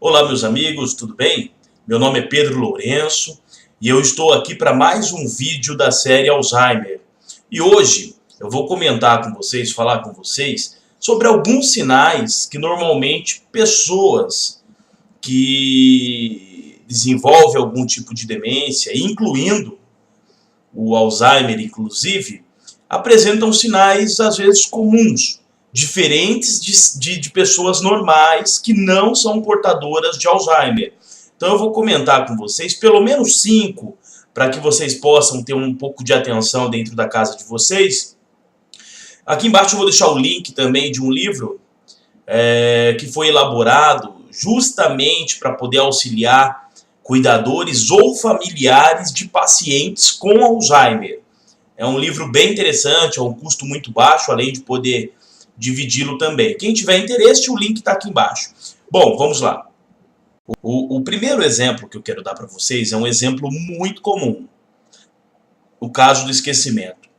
Olá, meus amigos, tudo bem? Meu nome é Pedro Lourenço e eu estou aqui para mais um vídeo da série Alzheimer. E hoje eu vou comentar com vocês, falar com vocês sobre alguns sinais que normalmente pessoas que desenvolvem algum tipo de demência, incluindo o Alzheimer inclusive, apresentam sinais às vezes comuns, diferentes de pessoas normais que não são portadoras de Alzheimer. Então eu vou comentar com vocês pelo menos 5, para que vocês possam ter um pouco de atenção dentro da casa de vocês. Aqui embaixo eu vou deixar o link também de um livro que foi elaborado justamente para poder auxiliar cuidadores ou familiares de pacientes com Alzheimer. É um livro bem interessante, é um custo muito baixo, além de poder dividi-lo também. Quem tiver interesse, o link está aqui embaixo. Bom, vamos lá. O primeiro exemplo que eu quero dar para vocês é um exemplo muito comum. O caso do esquecimento.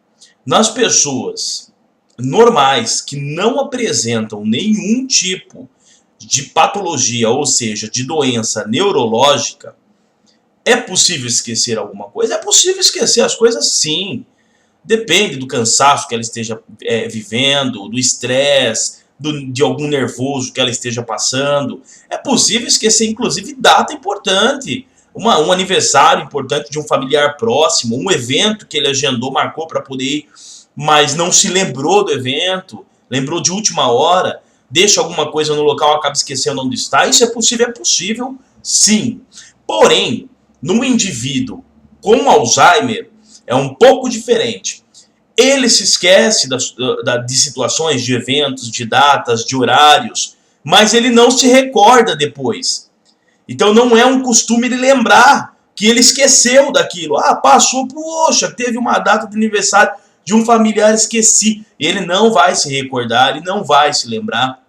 Nas pessoas normais que não apresentam nenhum tipo de patologia, ou seja, de doença neurológica, é possível esquecer alguma coisa? É possível esquecer as coisas, sim. Depende do cansaço que ela esteja vivendo, do estresse, de algum nervoso que ela esteja passando. É possível esquecer, inclusive, data importante. Um aniversário importante de um familiar próximo, um evento que ele agendou, marcou para poder ir, mas não se lembrou do evento, lembrou de última hora, deixa alguma coisa no local, acaba esquecendo onde está. Isso é possível, sim. Porém, num indivíduo com Alzheimer, é um pouco diferente. Ele se esquece de situações, de eventos, de datas, de horários, mas ele não se recorda depois. Então não é um costume ele lembrar que ele esqueceu daquilo. Ah, passou, poxa, teve uma data de aniversário de um familiar, esqueci. Ele não vai se recordar, ele não vai se lembrar.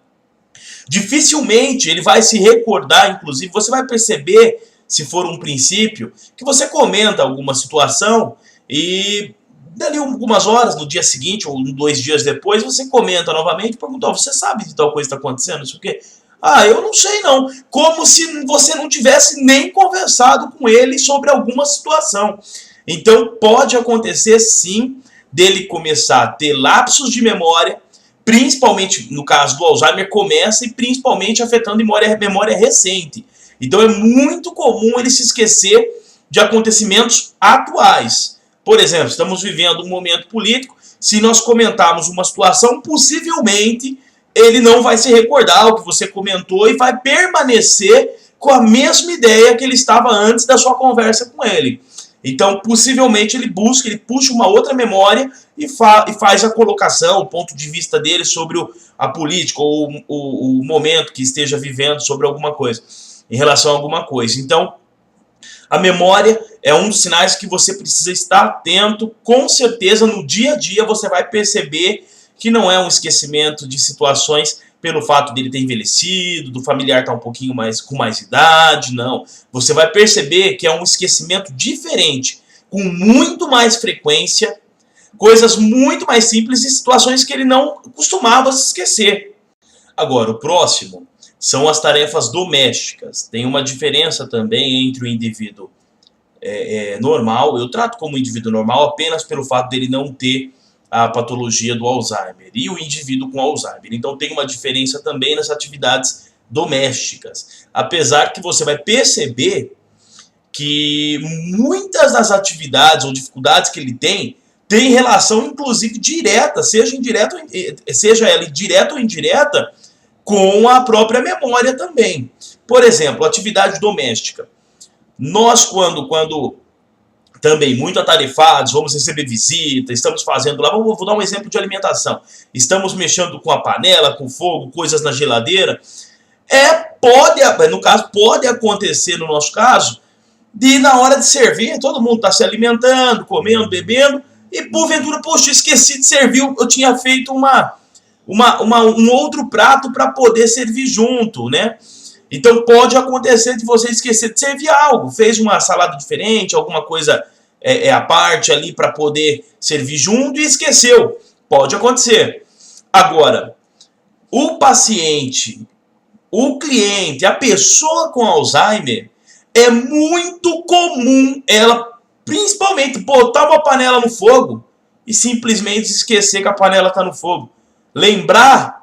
Dificilmente ele vai se recordar, inclusive, você vai perceber, se for um princípio, que você comenta alguma situação e dali algumas horas, no dia seguinte ou 2 dias depois, você comenta novamente e pergunta, você sabe de tal coisa está acontecendo? Isso o quê? Ah, eu não sei não. Como se você não tivesse nem conversado com ele sobre alguma situação. Então pode acontecer sim dele começar a ter lapsos de memória, principalmente no caso do Alzheimer, começa e principalmente afetando a memória recente. Então é muito comum ele se esquecer de acontecimentos atuais. Por exemplo, estamos vivendo um momento político, se nós comentarmos uma situação, possivelmente ele não vai se recordar o que você comentou e vai permanecer com a mesma ideia que ele estava antes da sua conversa com ele. Então, possivelmente ele puxa uma outra memória e faz a colocação, o ponto de vista dele sobre a política ou o momento que esteja vivendo sobre alguma coisa, em relação a alguma coisa. Então, a memória é um dos sinais que você precisa estar atento. Com certeza, no dia a dia, você vai perceber que não é um esquecimento de situações pelo fato dele ter envelhecido, do familiar estar um pouquinho com mais idade, não. Você vai perceber que é um esquecimento diferente, com muito mais frequência, coisas muito mais simples e situações que ele não costumava se esquecer. Agora, o próximo são as tarefas domésticas. Tem uma diferença também entre o indivíduo normal, eu trato como indivíduo normal apenas pelo fato dele não ter a patologia do Alzheimer, e o indivíduo com Alzheimer. Então tem uma diferença também nas atividades domésticas. Apesar que você vai perceber que muitas das atividades ou dificuldades que ele tem relação inclusive direta, seja ela direta ou indireta, com a própria memória também. Por exemplo, atividade doméstica. Nós, quando também muito atarefados, vamos receber visita, estamos fazendo lá, vou dar um exemplo de alimentação. Estamos mexendo com a panela, com fogo, coisas na geladeira. No caso, pode acontecer no nosso caso, de na hora de servir, todo mundo está se alimentando, comendo, bebendo, e porventura, poxa, esqueci de servir, eu tinha feito um outro prato para poder servir junto, né? Então pode acontecer de você esquecer de servir algo, fez uma salada diferente, alguma coisa à parte ali para poder servir junto e esqueceu. Pode acontecer. Agora, o paciente o cliente, a pessoa com Alzheimer, é muito comum ela, principalmente, botar uma panela no fogo e simplesmente esquecer que a panela está no fogo. Lembrar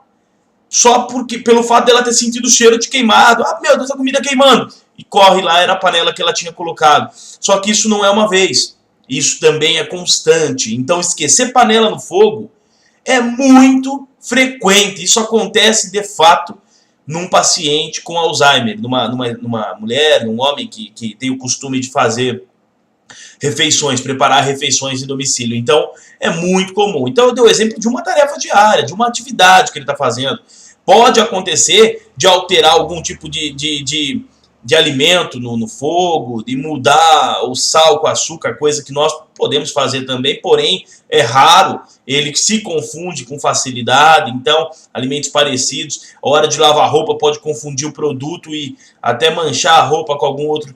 só porque, pelo fato dela ter sentido o cheiro de queimado. Ah, meu Deus, a comida queimando. E corre lá, era a panela que ela tinha colocado. Só que isso não é uma vez. Isso também é constante. Então, esquecer panela no fogo é muito frequente. Isso acontece, de fato, num paciente com Alzheimer. Numa mulher, num homem que tem o costume de fazer refeições, preparar refeições em domicílio. Então, é muito comum. Então, eu dei o exemplo de uma tarefa diária, de uma atividade que ele está fazendo. Pode acontecer de alterar algum tipo de alimento no fogo, de mudar o sal com açúcar, coisa que nós podemos fazer também, porém é raro, ele se confunde com facilidade. Então, alimentos parecidos, a hora de lavar roupa pode confundir o produto e até manchar a roupa com algum outro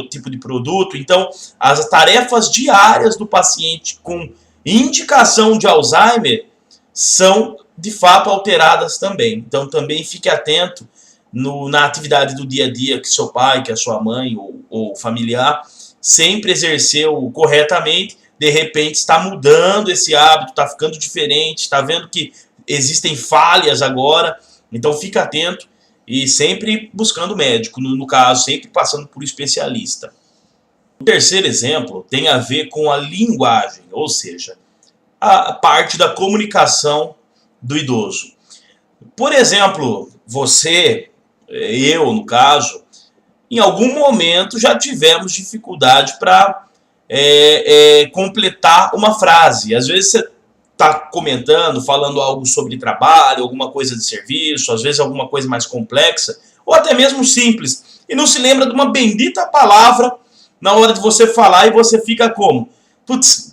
tipo de produto. Então, as tarefas diárias do paciente com indicação de Alzheimer são de fato alteradas também. Então, também fique atento na atividade do dia a dia que seu pai, que a sua mãe ou familiar sempre exerceu corretamente, de repente está mudando esse hábito, está ficando diferente, está vendo que existem falhas agora. Então fica atento e sempre buscando médico, no caso, sempre passando por especialista. O terceiro exemplo tem a ver com a linguagem, ou seja, a parte da comunicação do idoso. Por exemplo, você, eu no caso, em algum momento já tivemos dificuldade para completar uma frase. Às vezes você está comentando, falando algo sobre trabalho, alguma coisa de serviço, às vezes alguma coisa mais complexa, ou até mesmo simples, e não se lembra de uma bendita palavra na hora de você falar e você fica como? Putz,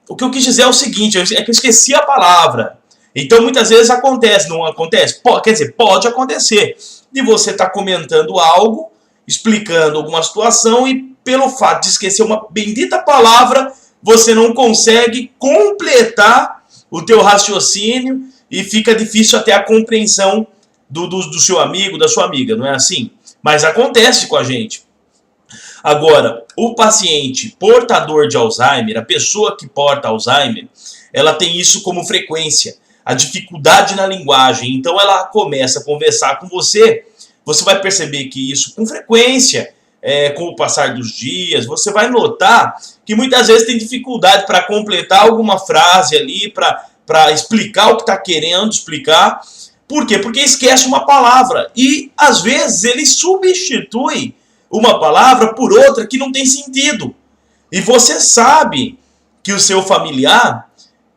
o que eu quis dizer é o seguinte, é que eu esqueci a palavra. Então muitas vezes acontece, não acontece? Quer dizer, pode acontecer de você estar comentando algo, explicando alguma situação e pelo fato de esquecer uma bendita palavra, você não consegue completar o teu raciocínio e fica difícil até a compreensão do seu amigo, da sua amiga, não é assim? Mas acontece com a gente. Agora, o paciente portador de Alzheimer, a pessoa que porta Alzheimer, ela tem isso como frequência, a dificuldade na linguagem. Então ela começa a conversar com você, você vai perceber que isso com frequência, com o passar dos dias, você vai notar que muitas vezes tem dificuldade para completar alguma frase ali, para explicar o que está querendo explicar. Por quê? Porque esquece uma palavra e às vezes ele substitui uma palavra por outra que não tem sentido. E você sabe que o seu familiar,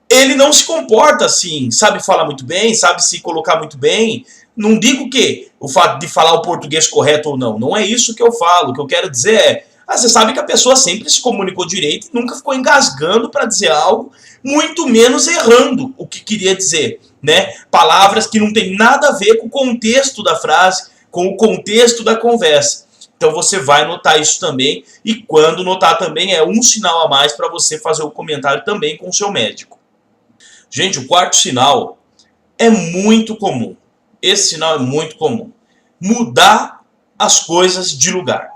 ele não se comporta assim, sabe falar muito bem, sabe se colocar muito bem. Não digo que o fato de falar o português correto ou não, não é isso que eu falo. O que eu quero dizer é, você sabe que a pessoa sempre se comunicou direito e nunca ficou engasgando para dizer algo, muito menos errando o que queria dizer, né? Palavras que não tem nada a ver com o contexto da frase, com o contexto da conversa. Então você vai notar isso também, e quando notar também é um sinal a mais para você fazer o comentário também com o seu médico. Gente, o quarto sinal é muito comum. Esse sinal é muito comum. Mudar as coisas de lugar.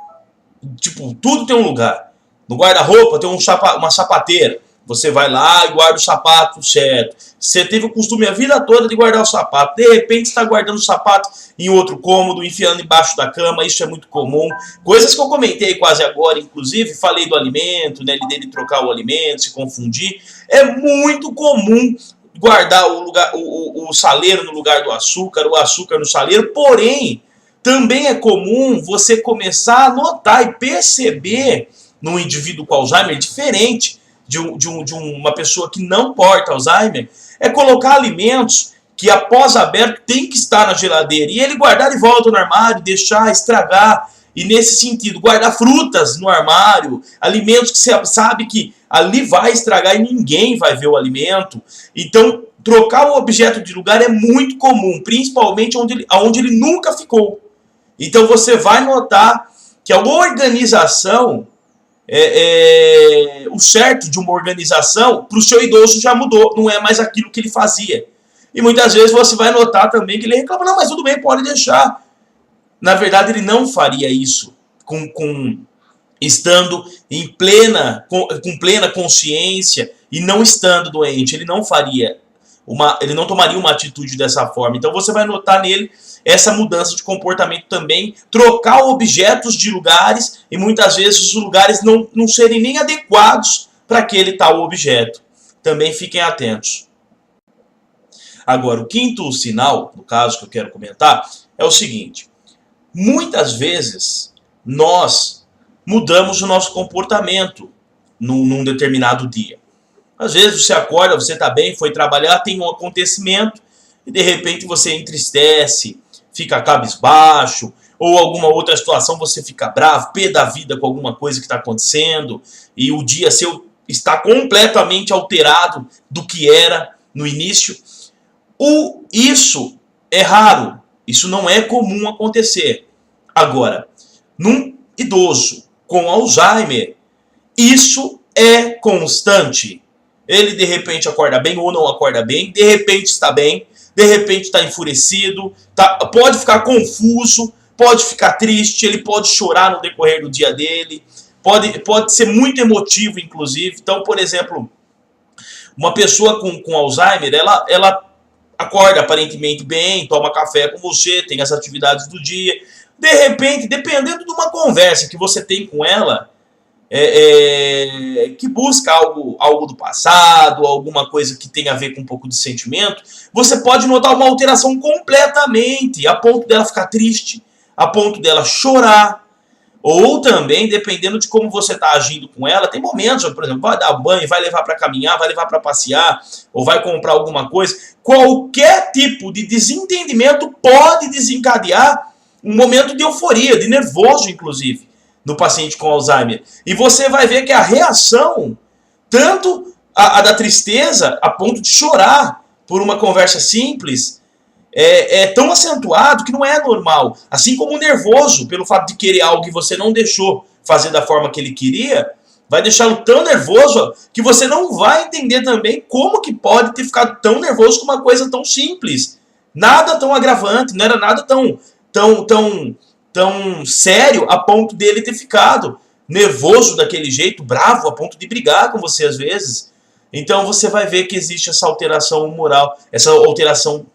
Tipo, tudo tem um lugar. No guarda-roupa tem uma sapateira. Você vai lá e guarda o sapato certo. Você teve o costume a vida toda de guardar o sapato. De repente está guardando o sapato em outro cômodo, enfiando embaixo da cama. Isso é muito comum. Coisas que eu comentei quase agora, inclusive, falei do alimento, né, dele trocar o alimento, se confundir. É muito comum guardar o saleiro no lugar do açúcar, o açúcar no saleiro. Porém, também é comum você começar a notar e perceber num indivíduo com Alzheimer diferente de uma pessoa que não porta Alzheimer, é colocar alimentos que após aberto tem que estar na geladeira e ele guardar de volta no armário, deixar estragar. E nesse sentido, guardar frutas no armário, alimentos que você sabe que ali vai estragar e ninguém vai ver o alimento. Então, trocar o objeto de lugar é muito comum, principalmente onde ele nunca ficou. Então, você vai notar que a organização, o certo de uma organização, para o seu idoso já mudou, não é mais aquilo que ele fazia. E muitas vezes você vai notar também que ele reclama, não, mas tudo bem, pode deixar. Na verdade, ele não faria isso estando com plena consciência e não estando doente. Ele não faria ele não tomaria uma atitude dessa forma. Então você vai notar nele essa mudança de comportamento também, trocar objetos de lugares e muitas vezes os lugares não serem nem adequados para aquele tal objeto. Também fiquem atentos. Agora, o quinto sinal, no caso que eu quero comentar, é o seguinte. Muitas vezes nós mudamos o nosso comportamento num determinado dia. Às vezes você acorda, você está bem, foi trabalhar, tem um acontecimento e de repente você entristece, fica cabisbaixo, ou alguma outra situação você fica bravo, pé da vida com alguma coisa que está acontecendo e o dia seu está completamente alterado do que era no início. Isso é raro, isso não é comum acontecer. Agora, num idoso com Alzheimer, isso é constante. Ele de repente acorda bem ou não acorda bem, de repente está bem, de repente está enfurecido, pode ficar confuso, pode ficar triste, ele pode chorar no decorrer do dia dele, pode ser muito emotivo inclusive. Então, por exemplo, uma pessoa com Alzheimer, ela acorda aparentemente bem, toma café com você, tem as atividades do dia, de repente, dependendo de uma conversa que você tem com ela, que busca algo do passado, alguma coisa que tem a ver com um pouco de sentimento, você pode notar uma alteração completamente, a ponto dela ficar triste, a ponto dela chorar, ou também, dependendo de como você está agindo com ela, tem momentos, por exemplo, vai dar banho, vai levar para caminhar, vai levar para passear, ou vai comprar alguma coisa, qualquer tipo de desentendimento pode desencadear um momento de euforia, de nervoso inclusive, no paciente com Alzheimer. E você vai ver que a reação, tanto a da tristeza, a ponto de chorar por uma conversa simples, é tão acentuado que não é normal. Assim como o nervoso, pelo fato de querer algo que você não deixou fazer da forma que ele queria, vai deixá-lo tão nervoso que você não vai entender também como que pode ter ficado tão nervoso com uma coisa tão simples. Nada tão agravante, não era nada tão sério a ponto dele ter ficado nervoso daquele jeito, bravo, a ponto de brigar com você às vezes. Então você vai ver que existe essa alteração humoral, essa alteração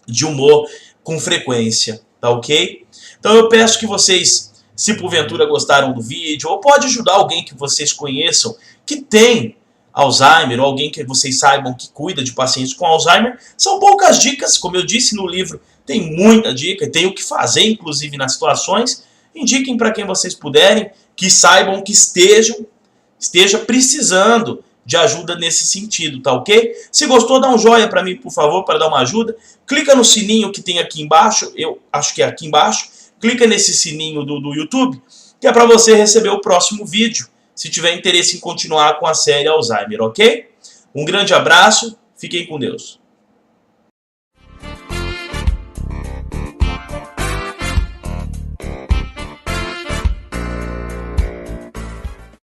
de humor com frequência, tá ok? Então eu peço que vocês, se porventura gostaram do vídeo, ou pode ajudar alguém que vocês conheçam, que tem Alzheimer, ou alguém que vocês saibam que cuida de pacientes com Alzheimer, são poucas dicas, como eu disse no livro, tem muita dica, tem o que fazer inclusive nas situações, indiquem para quem vocês puderem, que saibam que esteja precisando de ajuda nesse sentido, tá ok? Se gostou, dá um joinha para mim, por favor, para dar uma ajuda. Clica no sininho que tem aqui embaixo, eu acho que é aqui embaixo. Clica nesse sininho do YouTube, que é para você receber o próximo vídeo, se tiver interesse em continuar com a série Alzheimer, ok? Um grande abraço, fiquem com Deus.